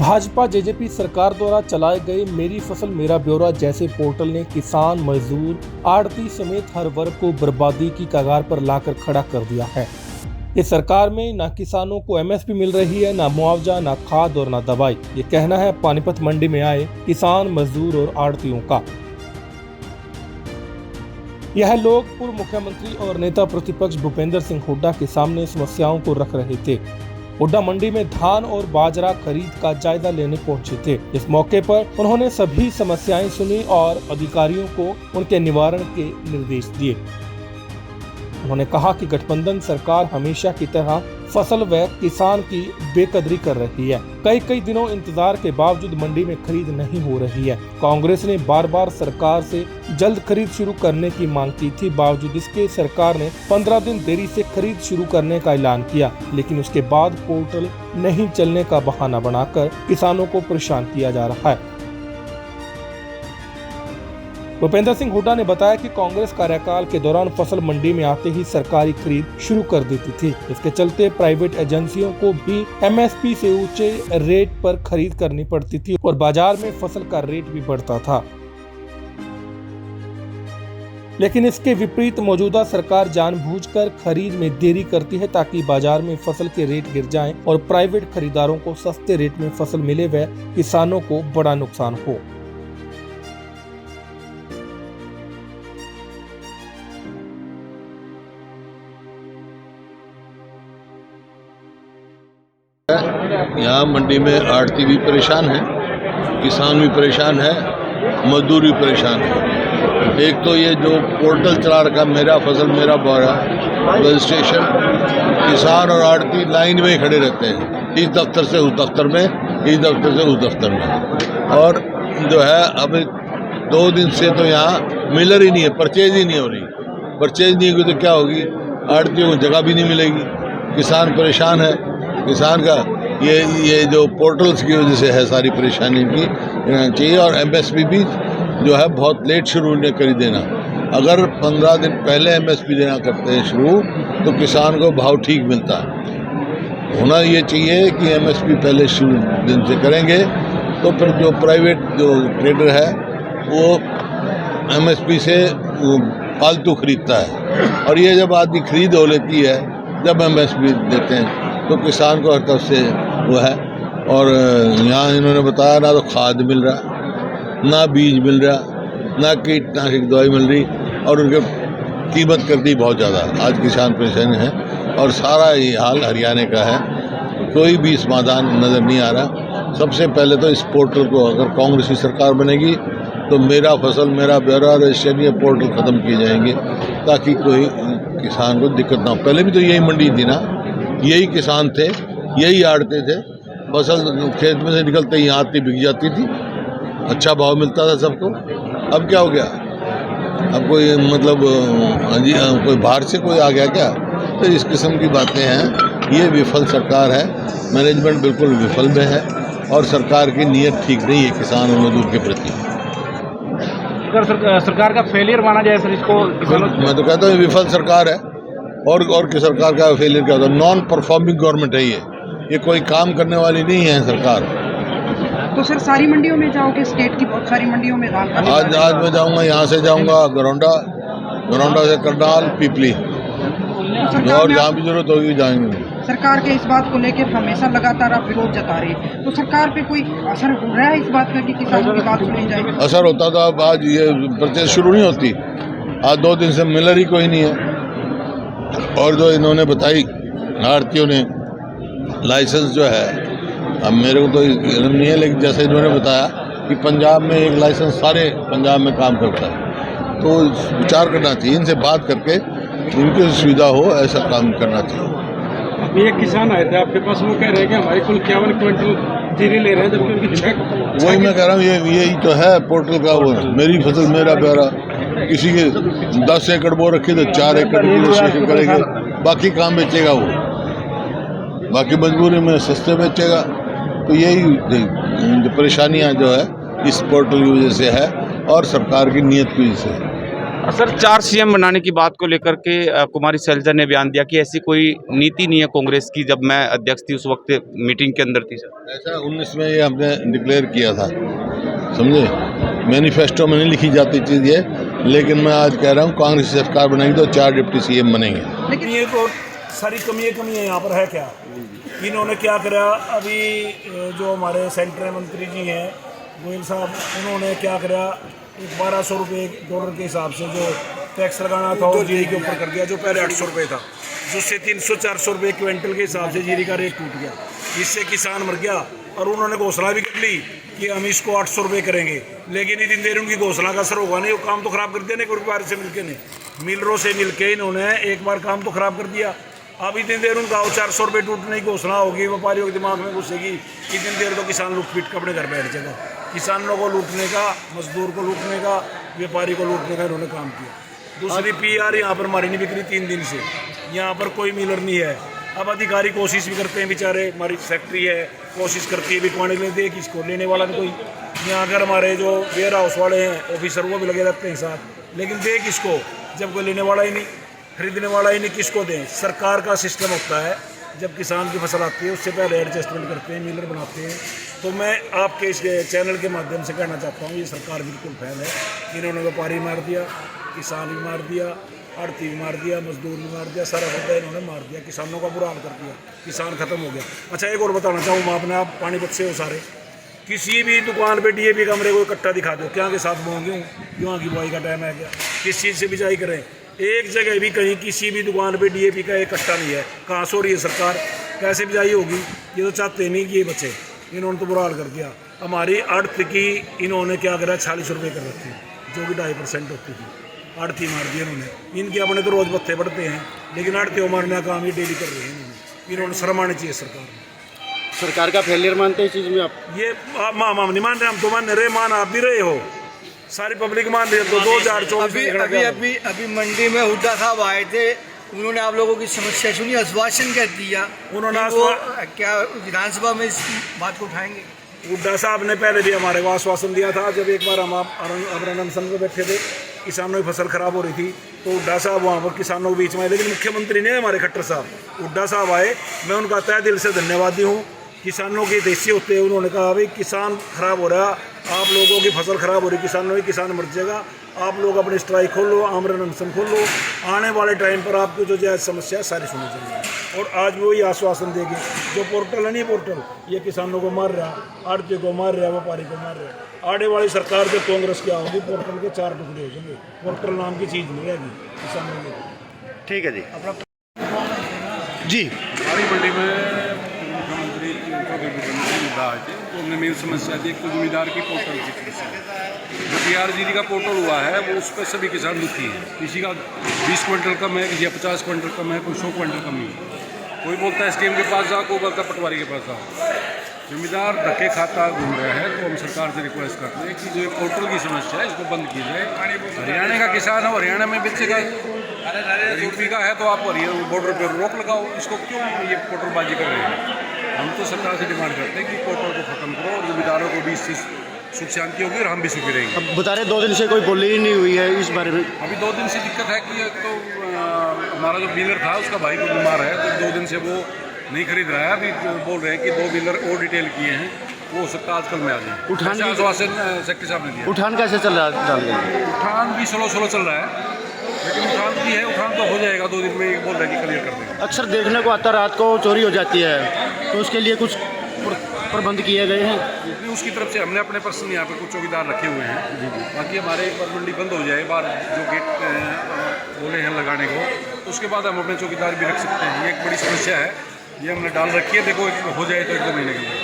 Bhajpa JJP सरकार द्वारा चलाए गए मेरी फसल मेरा ब्यौरा जैसे पोर्टल ने किसान, मजदूर, आड़ती समेत हर वर्ग को बर्बादी की कगार पर लाकर खड़ा कर दिया है। इस सरकार में न किसानों को एमएसपी मिल रही है, न मुआवजा, न खाद और न दवाई। ये कहना है पानीपत मंडी में आए किसान, मजदूर और आड़तियों का। यह लोग पूर्व मुख्यमंत्री और नेता प्रतिपक्ष भूपेंद्र सिंह हुड्डा के सामने समस्याओं को रख रहे थे। हुड्डा मंडी में धान और बाजरा खरीद का जायजा लेने पहुंचे थे। इस मौके पर उन्होंने सभी समस्याएं सुनी और अधिकारियों को उनके निवारण के निर्देश दिए। उन्होंने कहा कि गठबंधन सरकार हमेशा की तरह फसल व किसान की बेकदरी कर रही है। कई दिनों इंतजार के बावजूद मंडी में खरीद नहीं हो रही है। कांग्रेस ने बार बार सरकार से जल्द खरीद शुरू करने की मांग की थी। बावजूद इसके सरकार ने 15 दिन देरी से खरीद शुरू करने का ऐलान किया, लेकिन उसके बाद पोर्टल नहीं चलने का बहाना बनाकर किसानों को परेशान किया जा रहा है। भूपेंद्र सिंह हुड्डा ने बताया कि कांग्रेस कार्यकाल के दौरान फसल मंडी में आते ही सरकारी खरीद शुरू कर देती थी। इसके चलते प्राइवेट एजेंसियों को भी एमएसपी से ऊंचे रेट पर खरीद करनी पड़ती थी और बाजार में फसल का रेट भी बढ़ता था। लेकिन इसके विपरीत मौजूदा सरकार जानबूझकर खरीद में देरी करती है ताकि बाजार में फसल के रेट गिर जाएं और प्राइवेट खरीदारों को सस्ते रेट में फसल मिले व किसानों को बड़ा नुकसान हो। यहाँ मंडी में आड़ती भी परेशान है, किसान भी परेशान है, मजदूर भी परेशान है। एक तो ये जो पोर्टल चला रखा मेरा फसल मेरा ब्यौरा रजिस्ट्रेशन, किसान और आड़ती लाइन में ही खड़े रहते हैं, इस दफ्तर से उस दफ्तर में, इस दफ्तर से उस दफ्तर में। और जो है अब 2 दिन से तो यहाँ मिलर ही नहीं है, परचेज ही नहीं हो रही। परचेज नहीं होगी तो क्या होगी, आड़तियों को जगह भी नहीं मिलेगी, किसान परेशान है। किसान का ये जो पोर्टल्स की वजह से है सारी परेशानी की चाहिए। और एमएसपी भी जो है बहुत लेट शुरू ने कर देना। अगर 15 दिन पहले एमएसपी देना करते हैं शुरू तो किसान को भाव ठीक मिलता है। होना ये चाहिए कि एमएसपी पहले शुरू दिन से करेंगे तो फिर जो प्राइवेट जो ट्रेडर है वो एमएसपी से फालतू खरीदता है। और ये जब आदमी खरीद हो लेती है, जब एमएसपी देते हैं तो किसान को हर तरफ से वो है। और यहाँ इन्होंने बताया ना तो खाद मिल रहा, ना बीज मिल रहा, ना कीटनाशक दवाई मिल रही और उनके कीमत कर दी बहुत ज़्यादा। आज किसान परेशान है और सारा ये हाल हरियाणा का है। कोई भी समाधान नज़र नहीं आ रहा। सबसे पहले तो इस पोर्टल को अगर कांग्रेस की सरकार बनेगी तो मेरा फसल मेरा ब्यौरा रजिस्ट्रेशन ये पोर्टल ख़त्म किए जाएंगे ताकि कोई किसान को दिक्कत ना हो। पहले भी तो यही मंडी थी ना, यही किसान थे, यही आड़ते थे, फसल खेत में से निकलते ही आती बिक जाती थी, अच्छा भाव मिलता था सबको। अब क्या हो गया, अब कोई मतलब कोई बाहर से कोई आ गया क्या? तो इस किस्म की बातें हैं। ये विफल सरकार है, मैनेजमेंट बिल्कुल विफल में है और सरकार की नीयत ठीक नहीं है किसान और मजदूर के प्रति। अगर सरकार का फेलियर माना जाए सर इसको, मैं तो कहता हूँ विफल सरकार है। और कि सरकार का फेलियर क्या होता है? नॉन परफॉर्मिंग गवर्नमेंट है ये कोई काम करने वाली नहीं है सरकार। तो सर सारी मंडियों में जाओगे, स्टेट की बहुत सारी मंडियों में धान का आज मैं जाऊंगा, यहाँ से जाऊंगा गरौंडा से करनाल, पिपली, और जहाँ भी जरूरत होगी जाएंगे। सरकार के इस बात को लेकर हमेशा लगातार आप विरोध जता रही है, तो सरकार पे कोई असर हो रहा है इस बात का कि किसानों की बात सुनी जाए? असर होता था, अब आज ये परचेज शुरू नहीं होती। आज 2 दिन से मिलर ही कोई नहीं है। और जो इन्होंने बताई आड़तियों ने लाइसेंस जो है, अब मेरे को तो इल्म नहीं है, लेकिन जैसे इन्होंने बताया कि पंजाब में एक लाइसेंस सारे पंजाब में काम करता है, तो विचार करना चाहिए, इनसे बात करके इनकी सुविधा हो ऐसा काम करना चाहिए। एक किसान आए थे आपके पास, वो कह रहे हैं कि हमारे कुल 51 क्विंटल जीरी ले रहे हैं, जबकि उनकी छः। वही मैं कह रहा हूँ, यही तो है पोर्टल का वो मेरी फसल मेरा ब्यौरा। किसी के 10 एकड़ बो रखी तो 4 एकड़ की रजिस्ट्रेशन करेंगे, बाकी काम बेचेगा वो, बाकी मजबूरी में सस्ते बेचेगा। तो यही परेशानियां जो है इस पोर्टल की वजह से है और सरकार की नीयत की वजह से है। सर 4 सीएम बनाने की बात को लेकर के कुमारी शैलजा ने बयान दिया कि ऐसी कोई नीति नहीं है कांग्रेस की। जब मैं अध्यक्ष थी उस वक्त मीटिंग के अंदर थी सर। ऐसा 19 में ये हमने डिक्लेयर किया था, समझे। मैनिफेस्टो में नहीं लिखी जाती चीज़ ये, लेकिन मैं आज कह रहा हूँ कांग्रेस सरकार बनेगी तो 4 डिप्टी सीएम बनेंगे। लेकिन ये तो सारी कमियां यहाँ पर है क्या, इन्होंने क्या करा। अभी जो हमारे सेंट्रल मंत्री जी हैं गोयल साहब, उन्होंने क्या करा, 1200 रुपये डॉलर के हिसाब से जो टैक्स लगाना था वो जीरी के ऊपर कर दिया, जो पहले 800 रुपये था, जिससे 300-400 रुपये क्विंटल के हिसाब से जीरी का रेट टूट गया। इससे किसान मर गया। और उन्होंने घोषणा भी कर ली कि हम इसको 800 रुपये करेंगे, लेकिन इतनी देर उनकी घोषणा का असर होगा नहीं, वो काम तो खराब कर दिया। नहीं व्यापारी से मिलकर नहीं, मिलरों से मिलकर इन्होंने एक बार काम तो खराब कर दिया। अब इतनी देर उनका 400 रुपये टूटने की घोषणा होगी, व्यापारियों के दिमाग में घुसेगी, इतनी देर तो किसान लूट पीट कर अपने घर बैठ जाएगा। किसानों को लूटने का, मजदूर को लूटने का, व्यापारी को लूटने का इन्होंने काम किया। दूसरी पीआर यहाँ पर हमारी नहीं बिक्री 3 दिन से, यहाँ पर कोई मिलर नहीं है। अब अधिकारी कोशिश भी करते हैं बेचारे, हमारी फैक्ट्री है कोशिश करती है बिकवाने के लिए, दे किसको, लेने वाला भी कोई। यहाँ अगर हमारे जो वेयर हाउस वाले हैं ऑफिसर, वो भी लगे रहते हैं साथ, लेकिन दे किसको जब कोई लेने वाला ही नहीं, खरीदने वाला ही नहीं, किसको दें। सरकार का सिस्टम होता है, जब किसान की फसल आती है उससे पहले एडजस्टमेंट करते हैं, मिलर बनाते हैं। तो मैं आपके इस चैनल के माध्यम से कहना चाहता हूँ, ये सरकार बिल्कुल फैल है। इन्होंने व्यापारी मार दिया, किसान भी मार दिया, आड़ती भी मार दिया, मजदूर भी मार दिया, सारा मुद्दा इन्होंने मार दिया, किसानों का बुरा हाल कर दिया, किसान खत्म हो गया। अच्छा एक और बताना चाहूँ, आपने आप पानीपत से हो सारे, किसी भी दुकान पे डीएपी का हमरे को इकट्ठा दिखा दो, क्या के साथ बोंगे हूँ, यहाँ की बुआई का टाइम है क्या, किस चीज़ से बिजाई करें। एक जगह भी कहीं किसी भी दुकान पे डीएपी का एक कट्टा नहीं है। कहाँ से हो रही है सरकार, कैसे बिजाई होगी, ये तो चाहते नहीं कि ये बचे। इन्होंने तो बुरा हाल कर दिया। हमारी आड़त की इन्होंने क्या करा, 40 रुपये कर रखी, जो कि 2.5% होती थी, आड़ती मार दी इन्होंने। इनके अपने तो रोज़ बत्ते बढ़ते हैं, लेकिन आड़ती मारने का काम ये डेली कर रहे हैं। इन्होंने शर्म आनी चाहिए सरकार का फेलियर मानते हैं इस चीज़ में आप? ये हम नहीं मान रहे, हम तो मान रहे, मान आप भी रहे हो, सारी पब्लिक मान रही है। तो 2024 अभी मंडी में हुड्डा साहब आए थे, उन्होंने आप लोगों की समस्या सुनी, आश्वासन कर दिया। उन्होंने क्या विधानसभा में इस बात को उठाएंगे? हुड्डा साहब ने पहले भी हमारे को आश्वासन दिया था। जब एक बार हम अमरण अनशन में बैठे थे, किसानों की फसल खराब हो रही थी, तो हुड्डा साहब वहाँ पर किसानों के बीच में आए, लेकिन मुख्यमंत्री ने हमारे खट्टर साहब, हुड्डा साहब आए। मैं उनका तहे दिल से धन्यवादी हूँ। किसानों के देसी होते हैं, उन्होंने कहा भाई किसान खराब हो रहा, आप लोगों की फसल खराब हो रही, किसानों की, किसान मर जाएगा, आप लोग अपनी स्ट्राइक खोल लो, आमरण अनशन खोल लो, आने वाले टाइम पर आपकी जो जायज़ समस्या सारी सुनी जाएगी। और आज भी वही आश्वासन देंगे। जो पोर्टल है नहीं, पोर्टल ये किसानों को मार रहा, आड़ती को मार रहा, व्यापारी को मार रहा। आने वाली सरकार जब कांग्रेस क्या होगी, पोर्टल के 4 टुकड़े हो जाएंगे, पोर्टल नाम की चीज़ नहीं रहेगी किसानों को। ठीक है जी। जी हमारी मंडी में मुख्यमंत्री मुद्दा आए थे, तो हमने मेन समस्या थी, एक तो जमींदार की पोर्टल की समस्या। जो PRGD का पोर्टल हुआ है, वो उस पर सभी किसान दुखी हैं। किसी का 20 क्विंटल कम है, किसी का 50 क्विंटल कम है, कोई 100 क्विंटल कम है। कोई बोलता है SDM के पास जाओ, कोई बोलता है पटवारी के पास जाओ। जमींदार धक्के खाता घूम रहा है। तो हम सरकार से रिक्वेस्ट करते हैं कि जो ये पोर्टल की समस्या है, इसको बंद की जाए। हरियाणा का किसान है, हरियाणा में बेचेगा, यूपी का है तो आप बॉर्डर पर रोक लगाओ। इसको क्यों ये पोर्टलबाजी कर रहे हैं? हम तो सरकार से डिमांड करते हैं कि पोर्टल को ख़त्म करो और जमींदारों को भी इससे सुख शांति होगी और हम भी सुखी रहेंगे। अब बता रहे 2 दिन से कोई बोली ही नहीं हुई है इस बारे में। अभी 2 दिन से दिक्कत है कि तो हमारा जो डीलर था उसका भाई को बीमार है, तो 2 दिन से वो नहीं खरीद रहा है। अभी बोल रहे हैं कि 2 डीलर और डिटेल किए हैं, वो हो सकता है आजकल में आ जाए। उठान आश्वासन सेक्रेटरी साहब ने दिया। उठान कैसे चल रहा है? उठान भी स्लो चल रहा है, लेकिन उठान भी है, उठान तो हो जाएगा 2 दिन में, बोल रहे हैं कि क्लियर कर देंगे। अक्सर देखने को आता रात को चोरी हो जाती है, तो उसके लिए कुछ प्रबंध किए गए हैं? उसकी तरफ से हमने अपने पर्सन यहाँ पे कुछ चौकीदार रखे हुए हैं। बाकी हमारे एक बार मंडी बंद हो जाए, बार जो गेट बोले हैं लगाने को, तो उसके बाद हम अपने चौकीदार भी रख सकते हैं। ये एक बड़ी समस्या है, ये हमने डाल रखी है। देखो हो जाए तो 1-2 महीने के अंदर।